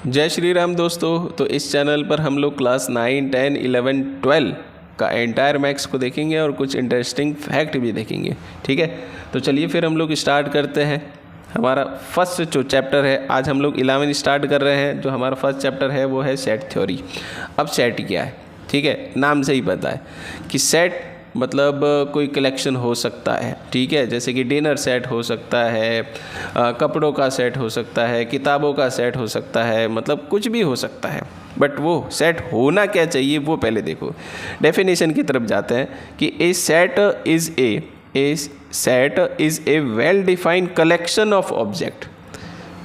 जय श्री राम दोस्तों। तो इस चैनल पर हम लोग क्लास 9, 10, 11, 12 का एंटायर मैथ्स को देखेंगे और कुछ इंटरेस्टिंग फैक्ट भी देखेंगे। ठीक है, तो चलिए फिर हम लोग स्टार्ट करते हैं। हमारा फर्स्ट जो चैप्टर है, आज हम लोग 11 स्टार्ट कर रहे हैं। जो हमारा फर्स्ट चैप्टर है वो है सेट थ्योरी। अब सेट क्या है? ठीक है, नाम से ही पता है कि सेट मतलब कोई कलेक्शन हो सकता है। ठीक है, जैसे कि डिनर सेट हो सकता है, कपड़ों का सेट हो सकता है, किताबों का सेट हो सकता है, मतलब कुछ भी हो सकता है। बट वो सेट होना क्या चाहिए वो पहले देखो। डेफिनेशन की तरफ जाते हैं कि a set is a well defined collection of object.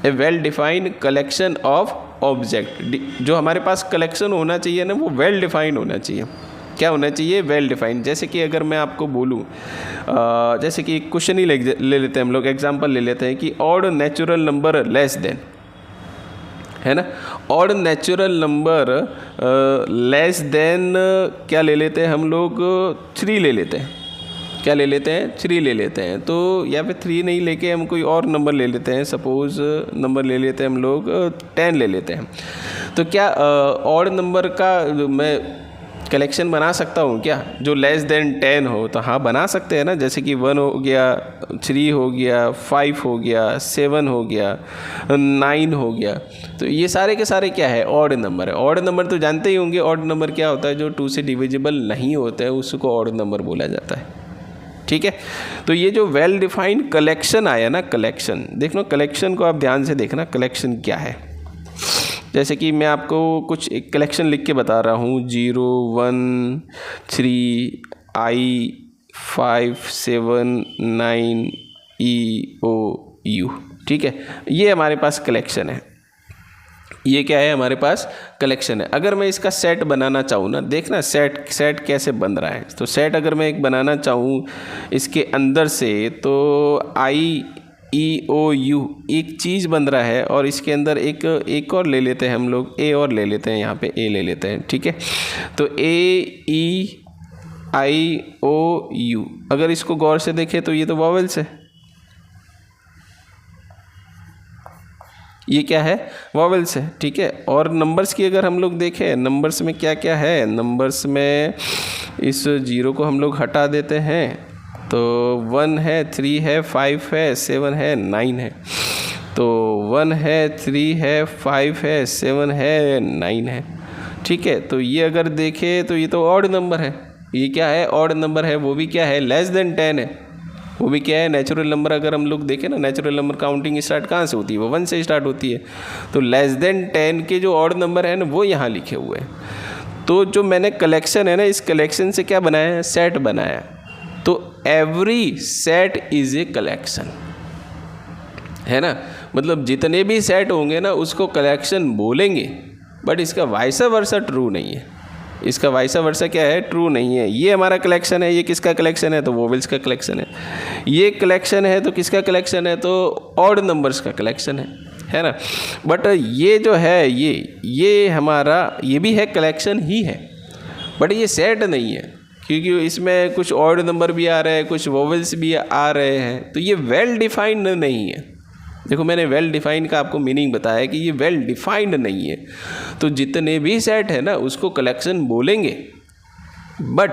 A well defined collection of object. जो हमारे पास कलेक्शन होना चाहिए ना, वो वेल डिफाइंड होना चाहिए। क्या होना चाहिए? Well defined. जैसे कि अगर मैं आपको बोलूँ, जैसे कि क्वेश्चन ही ले लेते हैं हम लोग, एग्जांपल ले लेते हैं कि odd natural number less than, है ना। Odd natural number less than क्या ले लेते हैं हम लोग? 3 ले लेते हैं। क्या ले लेते हैं? 3 ले लेते हैं। तो या फिर 3 नहीं लेके हम कोई और नंबर ले लेते हैं। सपोज़ नंबर ले लेते हैं हम लोग 10 ले लेते हैं। तो क्या ऑड नंबर का मैं कलेक्शन बना सकता हूँ क्या, जो लेस देन 10 हो? तो हाँ, बना सकते हैं ना। जैसे कि 1 हो गया, 3 हो गया, 5 हो गया, 7 हो गया, 9 हो गया। तो ये सारे के सारे क्या है? ऑड नंबर है। ऑड नंबर तो जानते ही होंगे। ऑड नंबर क्या होता है? जो 2 से डिविजिबल नहीं होता है उसको ऑड नंबर बोला जाता है। ठीक है, तो ये जो वेल डिफाइंड कलेक्शन आया ना, कलेक्शन देखना, कलेक्शन को आप ध्यान से देखना, कलेक्शन क्या है। जैसे कि मैं आपको कुछ एक कलेक्शन लिख के बता रहा हूँ, 0, 1, 3, I, 5, 7, 9, E, O, U। ठीक है, ये हमारे पास कलेक्शन है। ये क्या है? हमारे पास कलेक्शन है। अगर मैं इसका सेट बनाना चाहूँ ना, देखना सेट कैसे बन रहा है। तो सेट अगर मैं एक बनाना चाहूँ इसके अंदर से, तो IEOU एक चीज़ बन रहा है, और इसके अंदर एक और ले लेते हैं हम लोग, ए और ले लेते हैं, यहाँ पे ए ले लेते हैं। ठीक है, तो AEIOU अगर इसको गौर से देखें तो ये तो वॉवेल्स है। ये क्या है? वॉवेल्स है। ठीक है, और नंबर्स की अगर हम लोग देखें, नंबर्स में क्या क्या है? नंबर्स में इस 0 को हम लोग हटा देते हैं, तो 1 है, 3 है, 5 है, 7 है, 9 है। तो 1 है, 3 है, 5 है, 7 है, 9 है। ठीक है, तो ये अगर देखें तो ये तो ऑड नंबर है। ये क्या है? ऑड नंबर है। वो भी क्या है? लेस देन 10 है। वो भी क्या है? Natural number. अगर हम लोग देखें ना, नेचुरल नंबर काउंटिंग स्टार्ट कहाँ से होती है? वो 1 से स्टार्ट होती है। तो लेस देन 10 के जो ऑड नंबर है ना, वो यहाँ लिखे हुए हैं। तो जो मैंने कलेक्शन है ना, इस कलेक्शन से क्या बनाया है? सेट बनाया। तो every set is a collection, है ना। मतलब जितने भी सेट होंगे ना, उसको कलेक्शन बोलेंगे। बट इसका वाइसा वर्सा ट्रू नहीं है। इसका वाइसा वर्सा क्या है? ट्रू नहीं है। ये हमारा कलेक्शन है। ये किसका कलेक्शन है? तो वोवेल्स का कलेक्शन है। ये कलेक्शन है तो किसका कलेक्शन है? तो ऑड नंबर्स का कलेक्शन है ना। बट ये जो है, ये हमारा, ये भी है, कलेक्शन ही है, बट ये सेट नहीं है, क्योंकि इसमें कुछ ऑड नंबर भी आ रहे हैं, कुछ वोवेल्स भी आ रहे हैं। तो ये वेल डिफाइंड नहीं है। देखो, मैंने वेल डिफाइंड का आपको मीनिंग बताया कि ये वेल डिफाइंड नहीं है। तो जितने भी सेट है ना, उसको कलेक्शन बोलेंगे, बट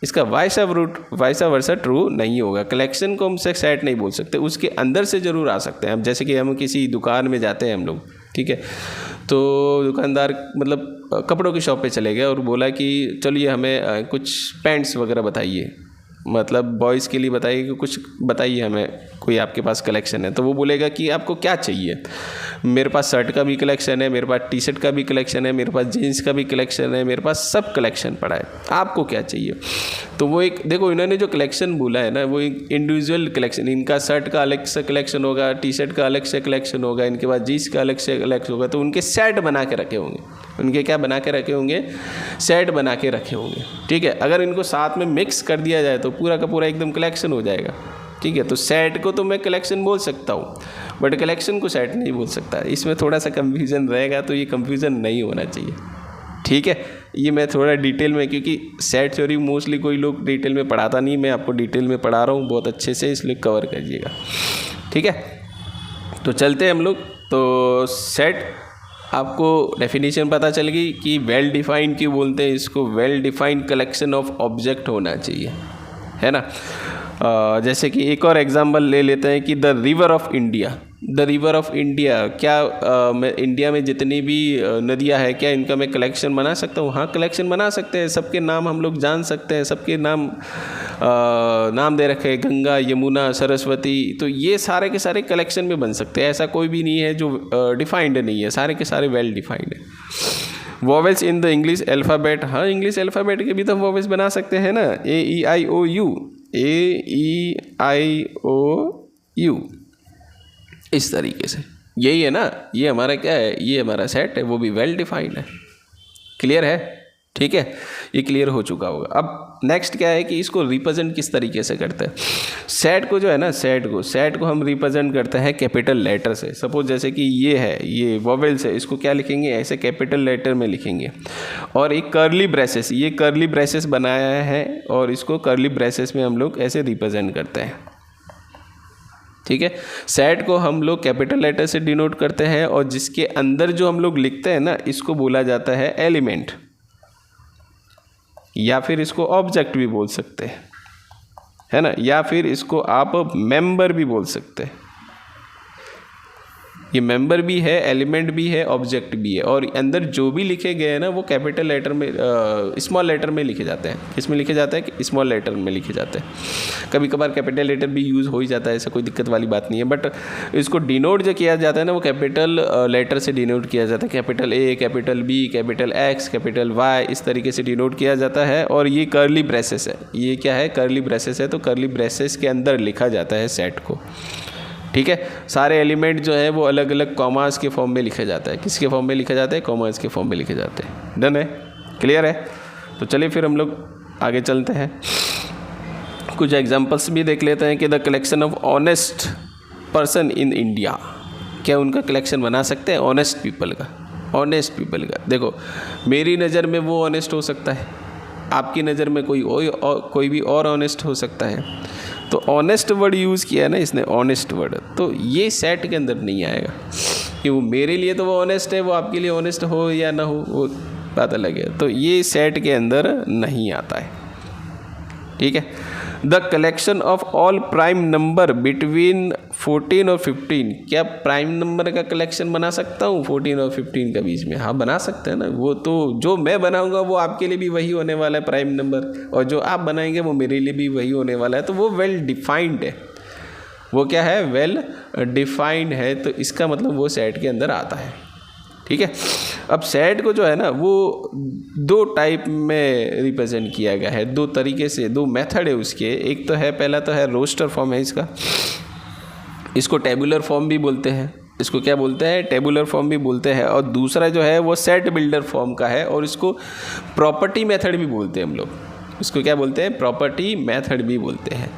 इसका वाइसा वर्सा ट्रू नहीं होगा। कलेक्शन को हम सेट नहीं बोल सकते, उसके अंदर से ज़रूर आ सकते हैं। अब जैसे कि हम किसी दुकान में जाते हैं हम लोग, ठीक है, तो दुकानदार मतलब कपड़ों की शॉप पे चले गए और बोला कि चलिए हमें कुछ पैंट्स वगैरह बताइए, मतलब बॉयज़ के लिए बताइए कि कुछ बताइए हमें, कोई आपके पास कलेक्शन है। तो वो बोलेगा कि आपको क्या चाहिए? मेरे पास शर्ट का भी कलेक्शन है, मेरे पास टी शर्ट का भी कलेक्शन है, मेरे पास जीन्स का भी कलेक्शन है, मेरे पास सब कलेक्शन पड़ा है, आपको क्या चाहिए? तो वो एक देखो, इन्होंने जो कलेक्शन बोला है ना, वो एक इंडिविजुअल कलेक्शन। इनका शर्ट का अलग से कलेक्शन होगा, टी शर्ट का अलग से कलेक्शन होगा, इनके पास जीन्स का अलग से कलेक्शन होगा। तो उनके सेट बना के रखे होंगे। उनके क्या बना के रखे होंगे? सेट बना के रखे होंगे। ठीक है, अगर इनको साथ में मिक्स कर दिया जाए तो पूरा का पूरा एकदम कलेक्शन हो जाएगा। ठीक है, तो सेट को तो मैं कलेक्शन बोल सकता हूँ, बट कलेक्शन को सेट नहीं बोल सकता। इसमें थोड़ा सा कंफ्यूजन रहेगा, तो ये कंफ्यूजन नहीं होना चाहिए। ठीक है, ये मैं थोड़ा डिटेल में, क्योंकि सेट थ्योरी मोस्टली कोई लोग डिटेल में पढ़ाता नहीं, मैं आपको डिटेल में पढ़ा रहा हूँ बहुत अच्छे से, इसलिए कवर करिएगा। ठीक है, तो चलते हैं हम लोग। तो सेट आपको डेफिनेशन पता चल गई कि वेल डिफाइंड क्यों बोलते हैं इसको, well defined collection of object होना चाहिए, है ना। जैसे कि एक और एग्जांपल ले लेते हैं कि the river of India. The river of India, क्या इंडिया में जितनी भी नदियाँ हैं, क्या इनका मैं कलेक्शन बना सकता हूँ? हाँ, कलेक्शन बना सकते हैं। सबके नाम हम लोग जान सकते हैं, सबके नाम दे रखे हैं, गंगा, यमुना, सरस्वती। तो ये सारे के सारे कलेक्शन में बन सकते हैं। ऐसा कोई भी नहीं है जो डिफाइंड नहीं है, सारे के सारे वेल डिफाइंड है। Vowels in the English alphabet, हाँ, इंग्लिश अल्फ़ाबेट के भी तो हम वॉवेल्स बना सकते हैं ना। AEIOU, AEIOU, इस तरीके से। यही है ना, ये हमारा क्या है, ये हमारा सेट है, वो भी वेल डिफाइंड है। क्लियर है? ठीक है, ये क्लियर हो चुका होगा। अब नेक्स्ट क्या है कि इसको रिप्रेजेंट किस तरीके से करते हैं। सेट को जो है ना, सेट को हम रिप्रेजेंट करते हैं कैपिटल लेटर से। सपोज जैसे कि ये है, ये वॉवेल्स है, इसको क्या लिखेंगे, ऐसे कैपिटल लेटर में लिखेंगे। और एक कर्ली ब्रेसेस, ये कर्ली ब्रेसेस बनाया है और इसको कर्ली ब्रेसेस में हम लोग ऐसे रिप्रेजेंट करते हैं। ठीक है, सेट को हम लोग कैपिटल लेटर से डिनोट करते हैं और जिसके अंदर जो हम लोग लिखते हैं ना, इसको बोला जाता है एलिमेंट, या फिर इसको ऑब्जेक्ट भी बोल सकते हैं, है ना, या फिर इसको आप मेंबर भी बोल सकते हैं। ये मेंबर भी है, एलिमेंट भी है, ऑब्जेक्ट भी है। और अंदर जो भी लिखे गए हैं ना, वो कैपिटल लेटर में, स्मॉल लेटर में लिखे जाते हैं। किसमें लिखे जाते हैं कि स्मॉल लेटर में लिखे जाते हैं। कभी कभार कैपिटल लेटर भी यूज़ हो ही जाता है, ऐसा कोई दिक्कत वाली बात नहीं है। बट इसको डिनोट जो किया जाता है ना, वो कैपिटल लेटर से डिनोट किया जाता है। Capital A, capital B, capital X, capital Y, इस तरीके से डिनोट किया जाता है। और ये कर्ली ब्रेसेस है। ये क्या है, कर्ली ब्रेसेस है। तो कर्ली ब्रेसेस के अंदर लिखा जाता है सेट को। ठीक है, सारे एलिमेंट जो है वो अलग अलग कॉमास के फॉर्म में लिखा जाता है। किसके फॉर्म में लिखा जाता है? कॉमास के फॉर्म में लिखे जाते हैं। डन है? क्लियर है? तो चलिए फिर हम लोग आगे चलते हैं। कुछ एग्जांपल्स भी देख लेते हैं कि the collection of honest person in India, क्या उनका कलेक्शन बना सकते हैं ऑनेस्ट पीपल का? ऑनेस्ट पीपल का देखो, मेरी नज़र में वो ऑनेस्ट हो सकता है, आपकी नज़र में कोई भी और ऑनेस्ट हो सकता है। तो ऑनेस्ट वर्ड यूज़ किया है ना इसने, ऑनेस्ट वर्ड, तो ये सेट के अंदर नहीं आएगा कि वो मेरे लिए तो वो ऑनेस्ट है, वो आपके लिए ऑनेस्ट हो या ना हो वो बात अलग है। तो ये सेट के अंदर नहीं आता है। ठीक है, the collection of all prime number between 14 और 15, क्या प्राइम नंबर का कलेक्शन बना सकता हूँ 14 और 15 के बीच में? हाँ, बना सकते हैं ना। वो तो जो मैं बनाऊँगा वो आपके लिए भी वही होने वाला है प्राइम नंबर, और जो आप बनाएंगे वो मेरे लिए भी वही होने वाला है। तो वो वेल डिफाइंड है। वो क्या है? वेल डिफाइंड है। तो इसका मतलब वो सेट के अंदर आता है। ठीक है, अब सेट को जो है ना वो दो टाइप में रिप्रेजेंट किया गया है, दो तरीके से, दो मेथड है उसके। एक तो है, पहला तो है रोस्टर फॉर्म है इसका, इसको टेबुलर फॉर्म भी बोलते हैं। इसको क्या बोलते हैं? टेबुलर फॉर्म भी बोलते हैं। और दूसरा जो है वो सेट बिल्डर फॉर्म का है, और इसको प्रॉपर्टी मेथड भी बोलते हैं हम लोग। इसको क्या बोलते हैं? प्रॉपर्टी मेथड भी बोलते हैं।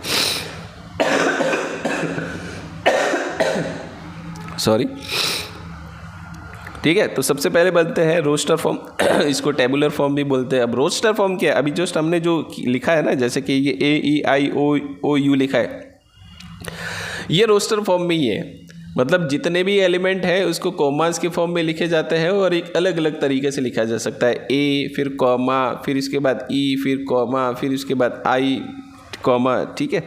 सॉरी। ठीक है, तो सबसे पहले बोलते हैं रोस्टर फॉर्म, इसको टेबुलर फॉर्म भी बोलते हैं। अब रोस्टर फॉर्म क्या है? अभी जस्ट हमने जो लिखा है ना, जैसे कि ये AEIOU लिखा है, ये रोस्टर फॉर्म में ही है। मतलब जितने भी एलिमेंट हैं उसको कॉमास के फॉर्म में लिखे जाते हैं, और एक अलग अलग तरीके से लिखा जा सकता है। A, फिर कॉमा, फिर इसके बाद E, फिर कॉमा, फिर इसके बाद I, कॉमा। ठीक है,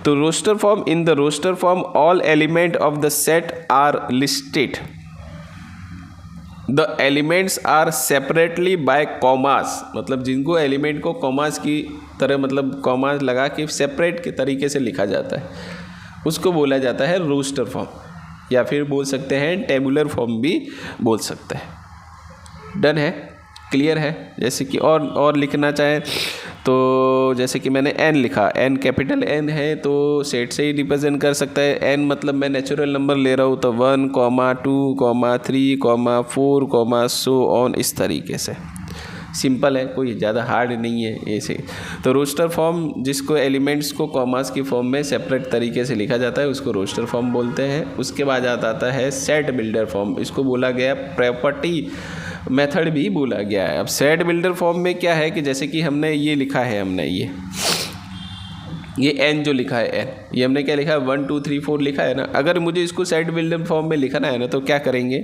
तो roster form, in the roster form all element of the set are listed, the elements are separately by commas. मतलब जिनको एलिमेंट को कॉमास की तरह, मतलब कॉमास लगा के सेपरेट के तरीके से लिखा जाता है, उसको बोला जाता है रोस्टर फॉर्म, या फिर बोल सकते हैं टेबुलर फॉर्म भी बोल सकते हैं। डन है? क्लियर है? जैसे कि और लिखना चाहें तो जैसे कि मैंने n लिखा, n कैपिटल N है तो सेट से ही रिप्रेजेंट कर सकता है। n मतलब मैं नेचुरल नंबर ले रहा हूँ, तो 1, 2, 3, 4, सो ऑन, इस तरीके से। सिंपल है, कोई ज़्यादा हार्ड नहीं है ऐसे। तो रोस्टर फॉर्म, जिसको एलिमेंट्स को कॉमास की फॉर्म में सेपरेट तरीके से लिखा जाता है, उसको रोस्टर फॉर्म बोलते हैं। उसके बाद आता है सेट बिल्डर फॉर्म, इसको बोला गया प्रॉपर्टी मेथड भी बोला गया है। अब सेट बिल्डर फॉर्म में क्या है कि जैसे कि हमने ये लिखा है, हमने ये n जो लिखा है n, ये हमने क्या लिखा है 1 2 3 4 लिखा है ना। अगर मुझे इसको सेट बिल्डर फॉर्म में लिखना है ना तो क्या करेंगे,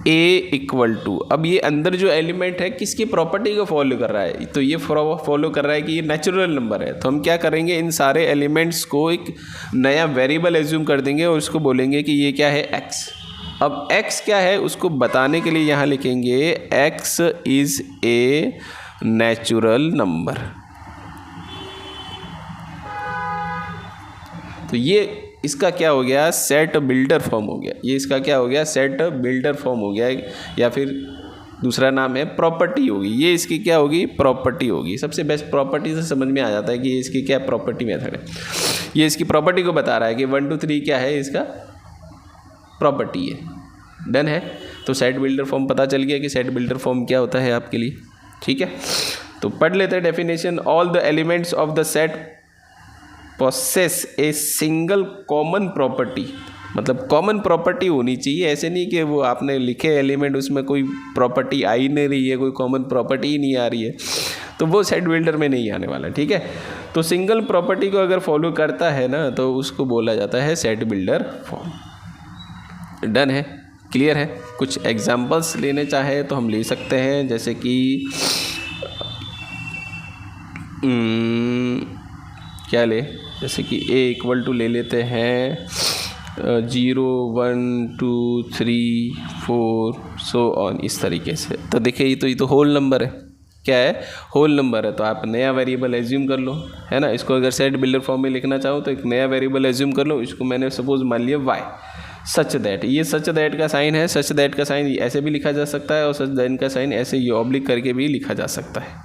a इक्वल टू, अब ये अंदर जो एलिमेंट है किसकी प्रॉपर्टी को फॉलो कर रहा है, तो ये फॉलो कर रहा है कि ये नेचुरल नंबर है। तो हम क्या करेंगे, इन सारे एलिमेंट्स को एक नया वेरिएबल एज्यूम कर देंगे और उसको बोलेंगे कि ये क्या है x। अब x क्या है उसको बताने के लिए यहाँ लिखेंगे x is a natural number. तो ये इसका क्या हो गया, सेट बिल्डर फॉर्म हो गया। ये इसका क्या हो गया, सेट बिल्डर फॉर्म हो गया, या फिर दूसरा नाम है प्रॉपर्टी होगी। ये इसकी क्या होगी, प्रॉपर्टी होगी। सबसे बेस्ट प्रॉपर्टी से समझ में आ जाता है कि ये इसकी क्या प्रॉपर्टी मेथड है। ये इसकी प्रॉपर्टी को बता रहा है कि 1 2 3 क्या है, इसका प्रॉपर्टी है। डन है। तो सेट बिल्डर फॉर्म पता चल गया कि सेट बिल्डर फॉर्म क्या होता है आपके लिए। ठीक है, तो पढ़ लेते हैं definition. All the elements of the set possess a single common property, मतलब कॉमन प्रॉपर्टी होनी चाहिए। ऐसे नहीं कि वो आपने लिखे एलिमेंट उसमें कोई प्रॉपर्टी आ ही नहीं रही है, कोई कॉमन प्रॉपर्टी ही नहीं आ रही है, तो वो सेट बिल्डर में नहीं आने वाला। ठीक है, तो सिंगल प्रॉपर्टी को अगर फॉलो करता है ना तो उसको बोला जाता है सेट बिल्डर फॉर्म। डन है, क्लियर है। कुछ एग्जाम्पल्स लेने चाहे तो हम ले सकते हैं, जैसे कि क्या ले, जैसे कि a इक्वल टू ले लेते हैं 0 1 2 3 4 सो ऑन, इस तरीके से। तो देखिए ये तो होल नंबर है। क्या है, होल नंबर है। तो आप नया वेरिएबल एज्यूम कर लो, है ना। इसको अगर सेट बिल्डर फॉर्म में लिखना चाहो तो एक नया वेरिएबल एज्यूम कर लो। इसको मैंने सपोज मान लिया y, सच दैट, ये सच दैट का साइन है। सच दैट का साइन ऐसे भी लिखा जा सकता है और सच दैट का साइन ऐसे ये ऑब्लिक करके भी लिखा जा सकता है।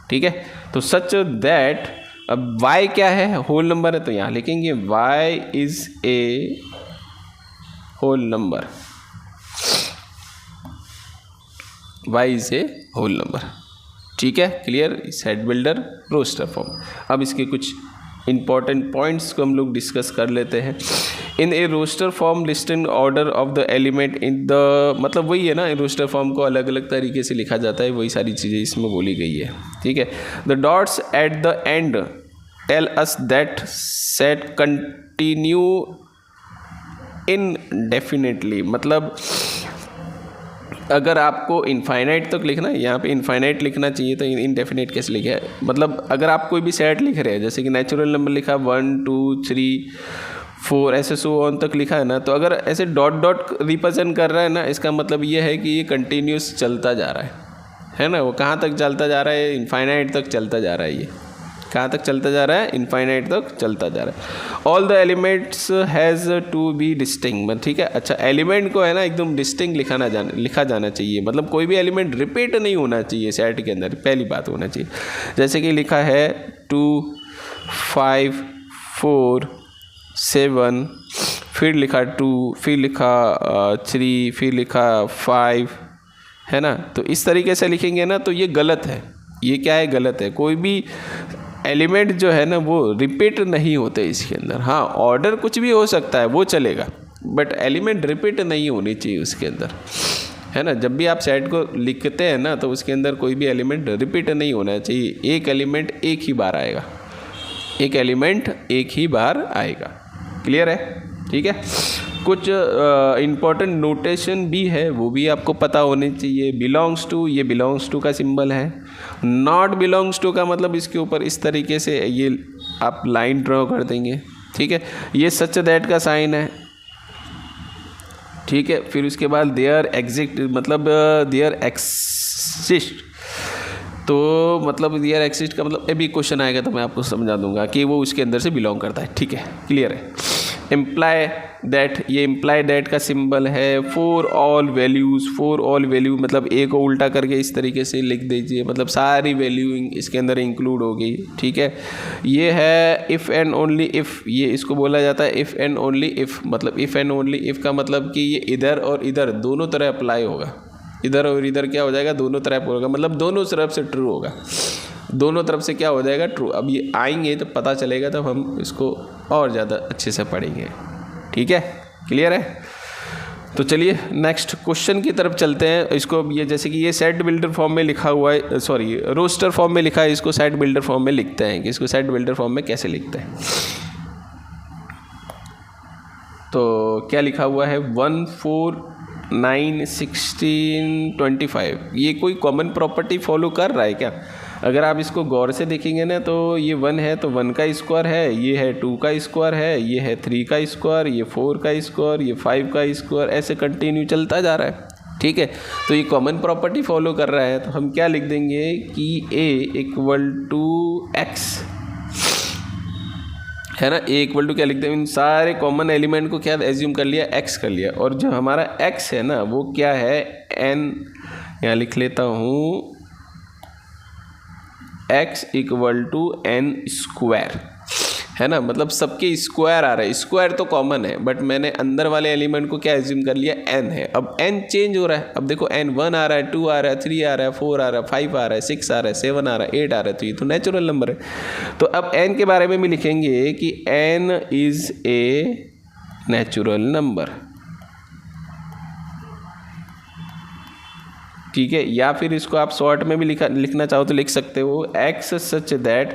ठीक है, तो सच दैट, अब y क्या है, होल नंबर है, तो यहाँ लिखेंगे y is a whole number. y is a whole number. ठीक है, clear. Set builder roster form. अब इसके कुछ इंपॉर्टेंट पॉइंट्स को हम लोग डिस्कस कर लेते हैं। In a roster form listing order of the element in the, मतलब वही है ना, रोस्टर फॉर्म को अलग अलग तरीके से लिखा जाता है, वही सारी चीज़ें इसमें बोली गई है। ठीक है, the dots at the end tell us that set continue indefinitely, मतलब अगर आपको इनफाइनाइट तक लिखना है, यहाँ पे इनफाइनाइट लिखना चाहिए, तो इनडेफिनेट कैसे लिखा है, मतलब अगर आप कोई भी सेट लिख रहे हैं, जैसे कि नेचुरल नंबर लिखा 1 2 3 4 ऐसे सो ऑन तक लिखा है ना, तो अगर ऐसे डॉट डॉट रिप्रेजेंट कर रहा है ना, इसका मतलब ये है कि ये कंटिन्यूस चलता जा रहा है ना। वो कहाँ तक चलता जा रहा है, इनफाइनाइट तक चलता जा रहा है। ये कहाँ तक चलता जा रहा है, इनफाइनाइट तक चलता जा रहा है। All the elements has to be distinct. ठीक है, अच्छा, एलिमेंट को है ना एकदम डिस्टिंक्ट लिखा जाना चाहिए, मतलब कोई भी एलिमेंट रिपीट नहीं होना चाहिए सेट के अंदर, पहली बात होना चाहिए। जैसे कि लिखा है 2 5 4 7, फिर लिखा 2, फिर लिखा 3, फिर लिखा 5, है ना। तो इस तरीके से लिखेंगे ना तो ये गलत है। ये क्या है, गलत है। कोई भी एलिमेंट जो है ना वो रिपीट नहीं होते इसके अंदर। हाँ, ऑर्डर कुछ भी हो सकता है, वो चलेगा, बट एलिमेंट रिपीट नहीं होनी चाहिए उसके अंदर, है ना। जब भी आप सेट को लिखते हैं ना तो उसके अंदर कोई भी एलिमेंट रिपीट नहीं होना चाहिए। एक एलिमेंट एक ही बार आएगा, एक एलिमेंट एक ही बार आएगा। क्लियर है, ठीक है। कुछ इम्पॉर्टेंट नोटेशन भी है, वो भी आपको पता होने चाहिए। बिलोंग्स टू, ये बिलोंग्स टू का सिंबल है। नॉट बिलोंग्स टू का मतलब इसके ऊपर इस तरीके से ये आप लाइन ड्रॉ कर देंगे। ठीक है, ये सच दैट का साइन है। ठीक है, फिर उसके बाद देयर एग्जिस्ट, मतलब देयर एक्सिस्ट, तो मतलब देयर एक्सिस्ट का मतलब अभी क्वेश्चन आएगा तो मैं आपको समझा दूंगा कि वो उसके अंदर से बिलोंग करता है। ठीक है, क्लियर है। इम्प्लाई दैट, ये इम्प्लाई दैट का सिंबल है। For all values, for all value मतलब ए को उल्टा करके इस तरीके से लिख दीजिए, मतलब सारी वैल्यू इसके अंदर इंक्लूड हो गई। ठीक है, ये है इफ़ एंड ओनली इफ़, ये इसको बोला जाता है इफ़ एंड ओनली इफ़। मतलब इफ़ एंड ओनली इफ़ का मतलब कि ये इधर और इधर दोनों तरह अप्लाई होगा। इधर और इधर क्या हो जाएगा, दोनों तरफ होगा, मतलब दोनों तरफ से ट्रू होगा, दोनों तरफ से क्या हो जाएगा, ट्रू। अब ये आएंगे तो पता चलेगा, तब हम इसको और ज़्यादा अच्छे से पढ़ेंगे। ठीक है, क्लियर है। तो चलिए नेक्स्ट क्वेश्चन की तरफ चलते हैं। इसको ये जैसे कि ये सेट बिल्डर फॉर्म में लिखा हुआ है, सॉरी रोस्टर फॉर्म में लिखा है, इसको सेट बिल्डर फॉर्म में लिखते हैं कि इसको सेट बिल्डर फॉर्म में कैसे लिखते हैं। तो क्या लिखा हुआ है 1 4 9 16 25, ये कोई कॉमन प्रॉपर्टी फॉलो कर रहा है क्या? अगर आप इसको गौर से देखेंगे ना तो ये 1 है तो 1 का स्क्वायर है, ये है 2 का स्क्वायर है, ये है 3 का स्क्वायर, ये 4 का स्क्वायर, ये 5 का स्क्वायर, ऐसे कंटिन्यू चलता जा रहा है। ठीक है, तो ये कॉमन प्रॉपर्टी फॉलो कर रहा है। तो हम क्या लिख देंगे कि a इक्वल टू x, है ना, a इक्वल टू क्या लिखते हैं, इन सारे कॉमन एलिमेंट को क्या एज्यूम कर लिया, x कर लिया, और जो हमारा x है ना वो क्या है n, यहाँ लिख लेता हूँ x equal to n square, है ना, मतलब सबके स्क्वायर आ रहा है, स्क्वायर तो कॉमन है बट मैंने अंदर वाले एलिमेंट को क्या एज्यूम कर लिया n है। अब n चेंज हो रहा है, अब देखो n 1 आ रहा है, 2 आ रहा है, 3 आ रहा है, 4 आ रहा है, 5 आ रहा है, 6 आ रहा है, 7 आ रहा है, 8 आ रहा है, तो ये तो नेचुरल नंबर है। तो अब n के बारे में भी लिखेंगे कि n is a natural number, ठीक है, या फिर इसको आप शॉर्ट में भी लिखना चाहो तो लिख सकते हो x सच दैट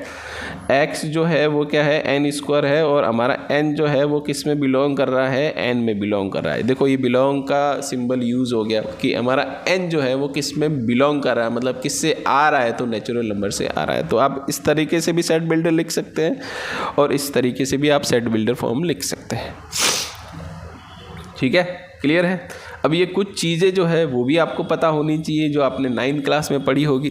x जो है वो क्या है n स्क्वायर है, और हमारा n जो है वो किस में बिलोंग कर रहा है, n में बिलोंग कर रहा है। देखो ये बिलोंग का सिंबल यूज़ हो गया कि हमारा n जो है वो किस में बिलोंग कर रहा है, मतलब किस से आ रहा है, तो नेचुरल नंबर से आ रहा है। तो आप इस तरीके से भी सेट बिल्डर लिख सकते हैं और इस तरीके से भी आप सेट बिल्डर फॉर्म लिख सकते हैं। ठीक है, क्लियर है। अब ये कुछ चीज़ें जो है वो भी आपको पता होनी चाहिए जो आपने 9th क्लास में पढ़ी होगी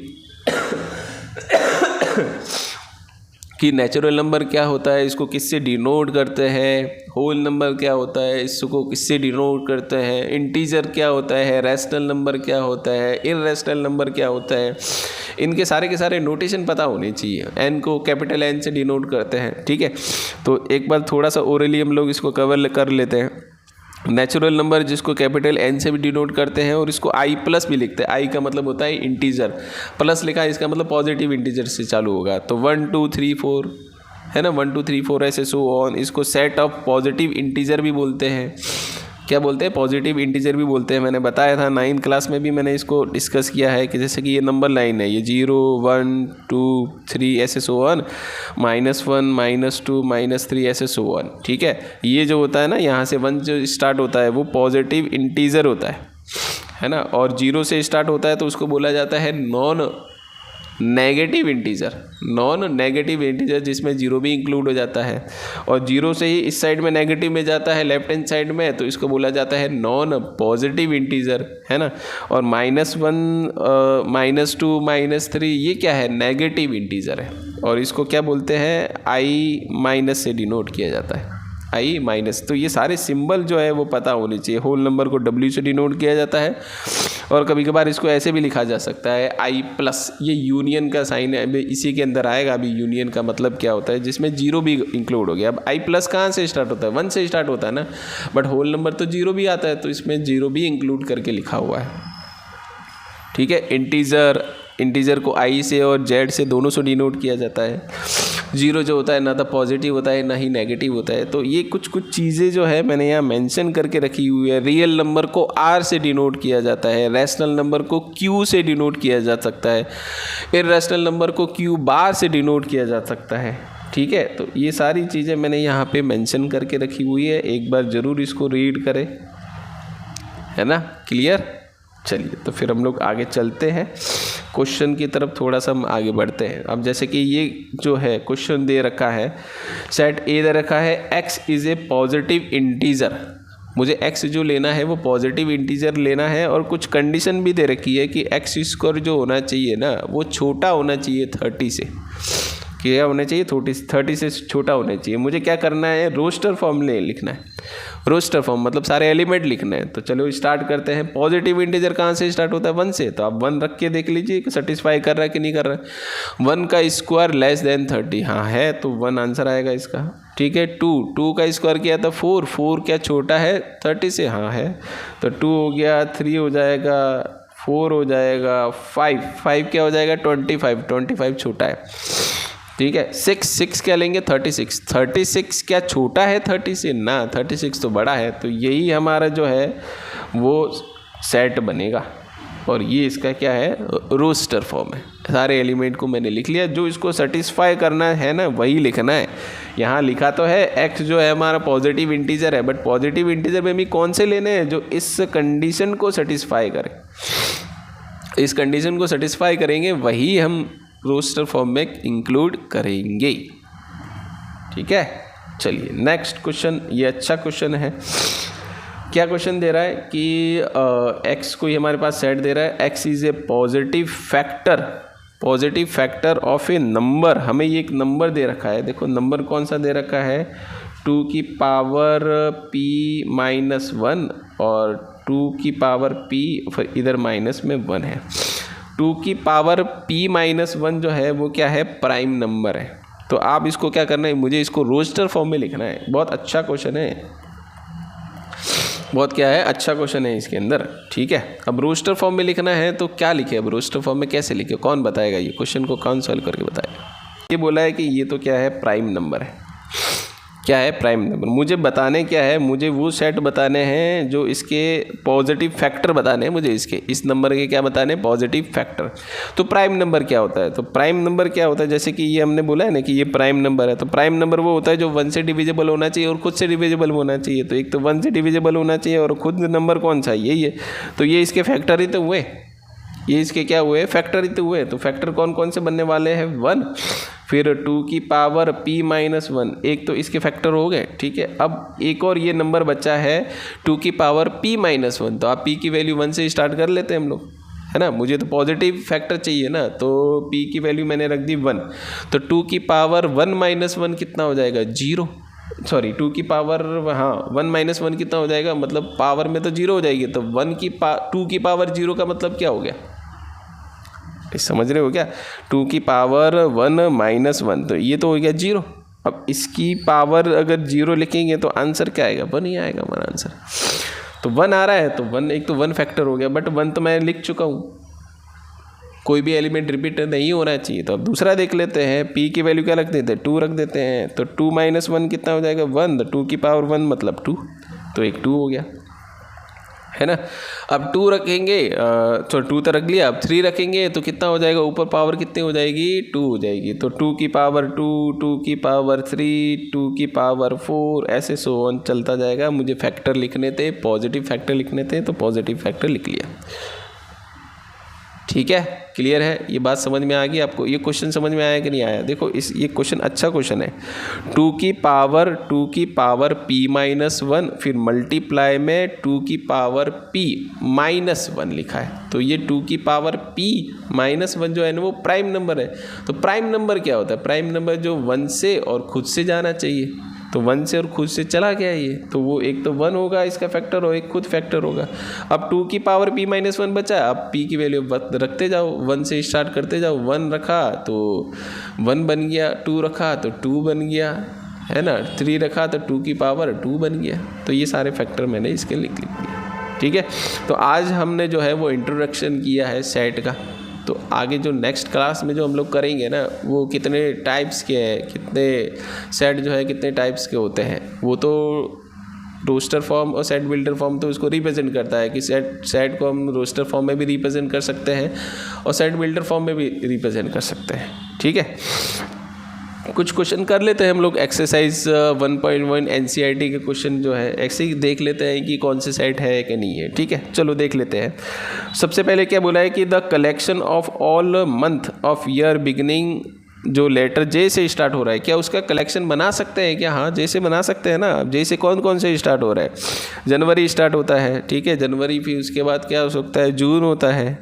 कि नेचुरल नंबर क्या होता है, इसको किससे डिनोट करते हैं, होल नंबर क्या होता है, इसको किससे डिनोट करते हैं, इंटीजर क्या होता है, रैशनल नंबर क्या होता है, इररेशनल नंबर क्या होता है, इनके सारे के सारे नोटेशन पता होने चाहिए। n को कैपिटल N से डिनोट करते हैं। ठीक है, तो एक बार थोड़ा सा ओरली हम लोग इसको कवर कर लेते हैं। नेचुरल नंबर जिसको कैपिटल N से भी डिनोट करते हैं और इसको I प्लस भी लिखते हैं। I का मतलब होता है इंटीजर, प्लस लिखा है इसका मतलब पॉजिटिव इंटीजर से चालू होगा। तो 1 2 3 4 है ना, 1 2 3 4 ऐसे सो ऑन। इसको सेट ऑफ पॉजिटिव इंटीजर भी बोलते हैं। क्या बोलते हैं, पॉजिटिव इंटीजर भी बोलते हैं। मैंने बताया था 9th क्लास में भी मैंने इसको डिस्कस किया है कि जैसे कि ये नंबर लाइन है, ये 0 1 2 3 ऐसे सो ऑन, -1 -2 -3 ऐसे सो ऑन। ठीक है, ये जो होता है ना यहाँ से 1 जो स्टार्ट होता है वो पॉजिटिव इंटीजर होता है ना, और 0 से स्टार्ट होता है तो उसको बोला जाता है non negative integer, non negative integer जिसमें 0 भी इंक्लूड हो जाता है, और 0 से ही इस साइड में नेगेटिव में जाता है लेफ्ट हैंड साइड में, तो इसको बोला जाता है नॉन पॉजिटिव इंटीजर, है ना। और -1 -2 -3 ये क्या है, नेगेटिव इंटीजर है, और इसको क्या बोलते हैं, I- से डिनोट किया जाता है, I-। तो ये सारे सिंबल जो है वो पता होने चाहिए। होल नंबर को W से डिनोट किया जाता है, और कभी कभार इसको ऐसे भी लिखा जा सकता है I+। ये यूनियन का साइन है, अभी इसी के अंदर आएगा। अभी यूनियन का मतलब क्या होता है, जिसमें 0 भी इंक्लूड हो गया। अब I+ कहाँ से स्टार्ट होता है, 1 से स्टार्ट होता है ना, बट होल नंबर तो 0 भी आता है, तो इसमें 0 भी इंक्लूड करके लिखा हुआ है। ठीक है, इंटीजर को I से और Z से दोनों से डिनोट किया जाता है। 0 जो होता है ना तो पॉजिटिव होता है ना ही नेगेटिव होता है। तो ये कुछ चीज़ें जो है मैंने यहाँ मेंशन करके रखी हुई है। रियल नंबर को R से डिनोट किया जाता है, रैशनल नंबर को Q से डिनोट किया जा सकता है, इररेशनल नंबर को Q' से डिनोट किया जा सकता है। ठीक है, तो ये सारी चीज़ें मैंने यहाँ पे मेंशन करके रखी हुई है, एक बार ज़रूर इसको रीड करें, है ना, क्लियर। चलिए तो फिर हम लोग आगे चलते हैं, क्वेश्चन की तरफ थोड़ा सा हम आगे बढ़ते हैं। अब जैसे कि ये जो है क्वेश्चन दे रखा है, सेट ए दे रखा है x is a positive integer. मुझे x जो लेना है वो पॉजिटिव इंटीजर लेना है, और कुछ कंडीशन भी दे रखी है कि x स्क्वायर जो होना चाहिए ना वो छोटा होना चाहिए 30 से। क्या होना चाहिए, 30 से छोटा होना चाहिए। मुझे क्या करना है, रोस्टर फॉर्म लिखना है। रोस्टर फॉर्म मतलब सारे एलिमेंट लिखना है। तो चलो स्टार्ट करते हैं। पॉजिटिव इंटीजर कहाँ से स्टार्ट होता है, 1 से। तो आप 1 रख के देख लीजिए कि सेटिस्फाई कर रहा है कि नहीं कर रहा है। 1 का स्क्वायर लेस देन 30, हाँ है, तो 1 आंसर आएगा इसका। ठीक है, 2 का स्क्वायर किया था 4 क्या छोटा है 30 से, हाँ है, तो 2 हो गया, 3 हो जाएगा, 4 हो जाएगा, 5 क्या हो जाएगा 25 छोटा है। ठीक है, 6 क्या लेंगे 36 क्या छोटा है 30 से ना, 36 तो बड़ा है। तो यही हमारा जो है वो सेट बनेगा। और ये इसका क्या है, रोस्टर फॉर्म है। सारे एलिमेंट को मैंने लिख लिया, जो इसको सेटिस्फाई करना है ना वही लिखना है। यहाँ लिखा तो है x जो है हमारा पॉजिटिव इंटीजर है, बट पॉजिटिव इंटीजर में भी कौन से लेने हैं, जो इस कंडीशन को सेटिस्फाई करें। इस कंडीशन को सेटिस्फाई करेंगे वही हम रोस्टर फॉर्म में इंक्लूड करेंगे। ठीक है, चलिए नेक्स्ट क्वेश्चन। ये अच्छा क्वेश्चन है। क्या क्वेश्चन दे रहा है कि x को ही हमारे पास सेट दे रहा है, x is a positive factor of A number. हमें ये एक नंबर दे रखा है, देखो नंबर कौन सा दे रखा है, 2 की पावर p-1 और 2 की पावर p, फिर इधर माइनस में 1 है। 2 की पावर p-1 जो है वो क्या है, प्राइम नंबर है। तो आप इसको क्या करना है, मुझे इसको रोस्टर फॉर्म में लिखना है। बहुत अच्छा क्वेश्चन है, बहुत क्या है, अच्छा क्वेश्चन है इसके अंदर। ठीक है, अब रोस्टर फॉर्म में लिखना है तो क्या लिखे, अब रोस्टर फॉर्म में कैसे लिखे, कौन बताएगा, ये क्वेश्चन को कौन सॉल्व करके बताएगा। ये बोला है कि ये तो क्या है, प्राइम नंबर है। क्या है, प्राइम नंबर। मुझे बताने क्या है, मुझे वो सेट बताने हैं जो इसके पॉजिटिव फैक्टर बताने हैं मुझे, इसके इस नंबर के क्या बताने हैं, पॉजिटिव फैक्टर। तो प्राइम नंबर क्या होता है, तो प्राइम नंबर क्या होता है, जैसे कि ये हमने बोला है ना कि ये प्राइम नंबर है, तो प्राइम नंबर वो होता है जो 1 से डिविजिबल होना चाहिए और खुद से डिविजिबल होना चाहिए। तो एक तो 1 से डिविजिबल होना चाहिए और खुद नंबर कौन सा, यही है। तो ये इसके फैक्टर ही तो हुए, ये इसके क्या हुए, फैक्टर ही तो हुए। तो फैक्टर कौन कौन से बनने वाले हैं, 1, फिर 2 की पावर p-1, एक तो इसके फैक्टर हो गए। ठीक है, अब एक और ये नंबर बचा है 2 की पावर p-1। तो आप p की वैल्यू 1 से स्टार्ट कर लेते हैं हम लोग, है ना। मुझे तो पॉजिटिव फैक्टर चाहिए ना, तो p की वैल्यू मैंने रख दी 1। तो 2 की पावर 1-1 कितना हो जाएगा, 0। सॉरी 2 की पावर, हाँ 1-1 कितना हो जाएगा, मतलब पावर में तो 0 हो जाएगी। तो 2 की पावर 0 का मतलब क्या हो गया, समझ रहे हो क्या, 2 की पावर 1-1, तो ये तो हो गया 0। अब इसकी पावर अगर 0 लिखेंगे तो आंसर क्या आएगा, 1 ही आएगा हमारा आंसर। तो 1 आ रहा है तो 1, एक तो 1 फैक्टर हो गया, बट 1 तो मैं लिख चुका हूँ, कोई भी एलिमेंट रिपीट नहीं होना चाहिए। तो अब दूसरा देख लेते हैं, p की वैल्यू क्या रख देते हैं, 2 रख देते हैं। तो 2-1 कितना हो जाएगा, 1। 2 की पावर 1 मतलब 2, तो एक 2 हो गया, है ना। अब 2 रखेंगे, तो 2 तो रख लिया, अब 3 रखेंगे तो कितना हो जाएगा, ऊपर पावर कितनी हो जाएगी, 2 हो जाएगी। तो 2 की पावर 2, 2 की पावर 3, 2 की पावर 4, ऐसे सो ऑन चलता जाएगा। मुझे फैक्टर लिखने थे, पॉजिटिव फैक्टर लिखने थे, तो पॉजिटिव फैक्टर लिख लिया। ठीक है, क्लियर है, ये बात समझ में आ गई आपको। ये क्वेश्चन समझ में आया कि नहीं आया, देखो ये क्वेश्चन अच्छा क्वेश्चन है। 2 की पावर p-1, फिर मल्टीप्लाई में 2 की पावर p-1 लिखा है। तो ये 2 की पावर p-1 जो है ना वो प्राइम नंबर है। तो प्राइम नंबर क्या होता है, प्राइम नंबर जो 1 से और खुद से जाना चाहिए। तो 1 से और खुद से चला गया ये, तो वो एक तो 1 होगा इसका फैक्टर और एक खुद फैक्टर होगा। अब 2 की पावर p-1 बचा, अब p की वैल्यू रखते जाओ, 1 से स्टार्ट करते जाओ। 1 रखा तो 1 बन गया, 2 रखा तो 2 बन गया, है ना। 3 रखा तो 2 की पावर 2 बन गया। तो ये सारे फैक्टर मैंने इसके लिख दिए। ठीक है, तो आज हमने जो है वो इंट्रोडक्शन किया है सेट का। तो आगे जो नेक्स्ट क्लास में जो हम लोग करेंगे ना, वो कितने टाइप्स के हैं, कितने सेट जो है कितने टाइप्स के होते हैं, वो तो रोस्टर फॉर्म और सेट बिल्डर फॉर्म तो उसको रिप्रेजेंट करता है कि सेट को हम रोस्टर फॉर्म में भी रिप्रेजेंट कर सकते हैं और सेट बिल्डर फॉर्म में भी रिप्रेजेंट कर सकते हैं। ठीक है, कुछ क्वेश्चन कर लेते हैं हम लोग। एक्सरसाइज 1.1 NCERT के क्वेश्चन जो है ऐसे ही देख लेते हैं कि कौन से सेट है कि नहीं है। ठीक है, चलो देख लेते हैं। सबसे पहले क्या बोला है कि the collection of all month of year beginning, जो लेटर जे से स्टार्ट हो रहा है, क्या उसका कलेक्शन बना सकते हैं क्या, हाँ जे से बना सकते हैं ना। जे से कौन कौन से स्टार्ट हो रहा है, जनवरी स्टार्ट होता है। ठीक है, जनवरी, फिर उसके बाद क्या हो सकता है, जून होता है।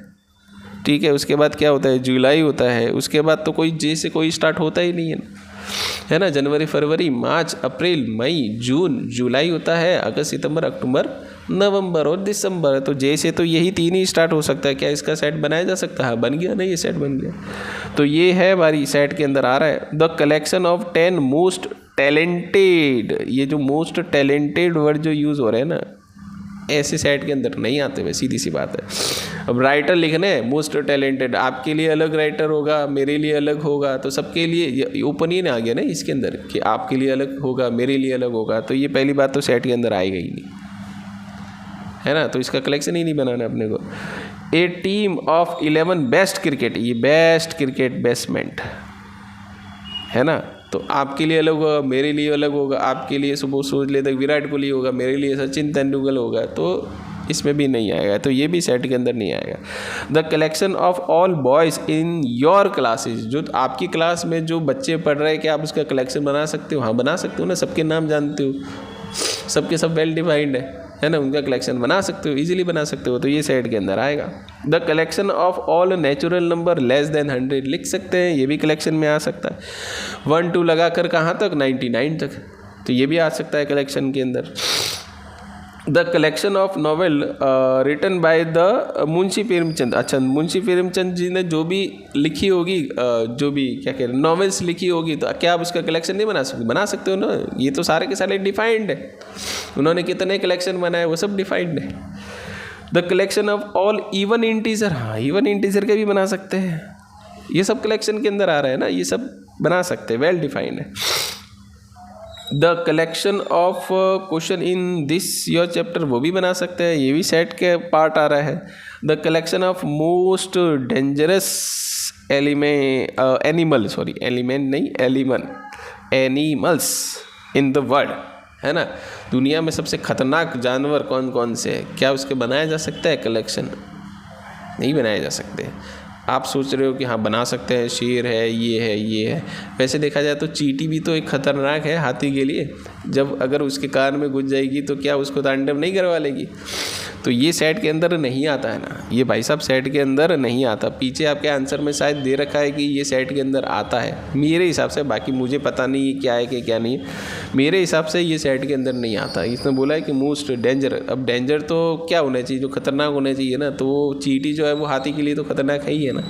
ठीक है, उसके बाद क्या होता है, जुलाई होता है। उसके बाद तो कोई जे से कोई स्टार्ट होता ही नहीं है ना। जनवरी, फरवरी, मार्च, अप्रैल, मई, जून, जुलाई होता है, अगस्त, सितंबर, अक्टूबर, नवंबर और दिसंबर। तो जे से तो यही 3 ही स्टार्ट हो सकता है। क्या इसका सेट बनाया जा सकता है, बन गया ना, ये सेट बन गया। तो ये है हमारी सेट के अंदर आ रहा है the collection of 10 most talented. ये जो मोस्ट टैलेंटेड वर्ड जो यूज़ हो रहे हैं ना, ऐसे सेट के अंदर नहीं आते हुए, सीधी सी बात है। अब राइटर लिखने हैं मोस्ट टैलेंटेड, आपके लिए अलग राइटर होगा, मेरे लिए अलग होगा, तो सबके लिए ओपिनियन आ गया ना इसके अंदर कि आपके लिए अलग होगा, मेरे लिए अलग होगा। तो ये पहली बात तो सेट के अंदर आएगा ही नहीं, है ना, तो इसका कलेक्शन ही नहीं बनाना अपने को। ए टीम ऑफ 11 बेस्ट क्रिकेट, ये बेस्ट क्रिकेट बेसमेंट है ना, तो आपके लिए अलग होगा, मेरे लिए अलग होगा, आपके लिए सुबह सोच लेते विराट कोहली होगा, मेरे लिए सचिन तेंदुलकर होगा, तो इसमें भी नहीं आएगा, तो ये भी सेट के अंदर नहीं आएगा। The collection of all boys in your classes, जो आपकी क्लास में जो बच्चे पढ़ रहे हैं, क्या आप उसका कलेक्शन बना सकते हो? हाँ बना सकते हो ना, सबके नाम जानते हो, सबके सब वेल डिफाइंड है ना, उनका कलेक्शन बना सकते हो, इजीली बना सकते हो, तो ये सेट के अंदर आएगा। The collection of all natural number less than 100 लिख सकते हैं, ये भी कलेक्शन में आ सकता है। 1 2 लगा कर कहाँ तक, 99 तक, तो ये भी आ सकता है कलेक्शन के अंदर। The collection of novel written by the Munshi Premchand, अच्छा मुंशी प्रेमचंद जी ने जो भी लिखी होगी, जो भी क्या कह रहे हैं नॉवेल्स लिखी होगी, तो क्या आप उसका कलेक्शन नहीं बना सकते? बना सकते हो ना, ये तो सारे के सारे डिफाइंड है, उन्होंने कितने कलेक्शन बनाए वो सब डिफाइंड है। The collection of all even integer, हाँ इवन इंटीजर के भी बना सकते हैं, ये सब कलेक्शन के अंदर आ रहा है ना, ये सब बना सकते हैं, वेल डिफाइंड है। The collection of question in this your chapter, वो भी बना सकते हैं, ये भी सेट के पार्ट आ रहा है। The collection of most dangerous animals in the world, है ना, दुनिया में सबसे खतरनाक जानवर कौन कौन से हैं, क्या उसके बनाया जा सकता है कलेक्शन? नहीं बनाए जा सकते। आप सोच रहे हो कि हाँ बना सकते हैं, शेर है, ये है, वैसे देखा जाए तो चींटी भी तो एक खतरनाक है हाथी के लिए, जब अगर उसके कान में घुस जाएगी तो क्या उसको तांडव नहीं करवा लेगी? तो ये सेट के अंदर नहीं आता है ना, ये भाई साहब सेट के अंदर नहीं आता। पीछे आपके आंसर में शायद दे रखा है कि ये सेट के अंदर आता है, मेरे हिसाब से, बाकी मुझे पता नहीं है क्या है कि क्या नहीं है, मेरे हिसाब से ये सेट के अंदर नहीं आता। इसने बोला है कि मोस्ट डेंजर, अब डेंजर तो क्या होना चाहिए, जो खतरनाक होना चाहिए ना, तो वो चींटी जो है वो हाथी के लिए तो खतरनाक है ही है ना,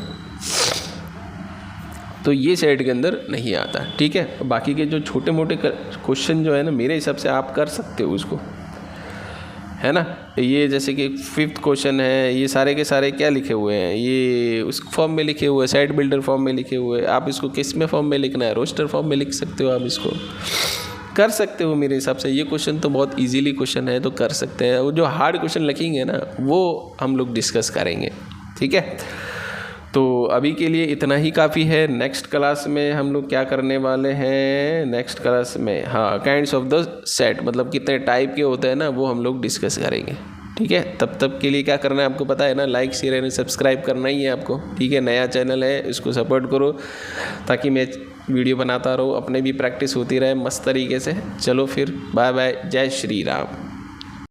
तो ये सेट के अंदर नहीं आता। ठीक है, बाकी के जो छोटे मोटे क्वेश्चन जो है ना, मेरे हिसाब से आप कर सकते हो उसको, है ना। ये जैसे कि 5th क्वेश्चन है, ये सारे के सारे क्या लिखे हुए हैं, ये उस फॉर्म में लिखे हुए हैं, सेट बिल्डर फॉर्म में लिखे हुए हैं। आप इसको किस में फॉर्म में लिखना है, रोस्टर फॉर्म में लिख सकते हो, आप इसको कर सकते हो। मेरे हिसाब से ये क्वेश्चन तो बहुत इजीली क्वेश्चन है, तो कर सकते हैं। वो जो हार्ड क्वेश्चन लिखेंगे ना, वो हम लोग डिस्कस करेंगे। ठीक है, तो अभी के लिए इतना ही काफ़ी है। नेक्स्ट क्लास में हम लोग क्या करने वाले हैं, नेक्स्ट क्लास में हाँ काइंड्स ऑफ द सेट, मतलब कितने टाइप के होते हैं ना, वो हम लोग डिस्कस करेंगे। ठीक है, तब तक के लिए क्या करना है आपको पता है ना, लाइक शेयर एंड सब्सक्राइब करना ही है आपको। ठीक है, नया चैनल है, इसको सपोर्ट करो ताकि मैं वीडियो बनाता रहूँ, अपने भी प्रैक्टिस होती रहे मस्त तरीके से। चलो फिर, बाय बाय, जय श्री राम।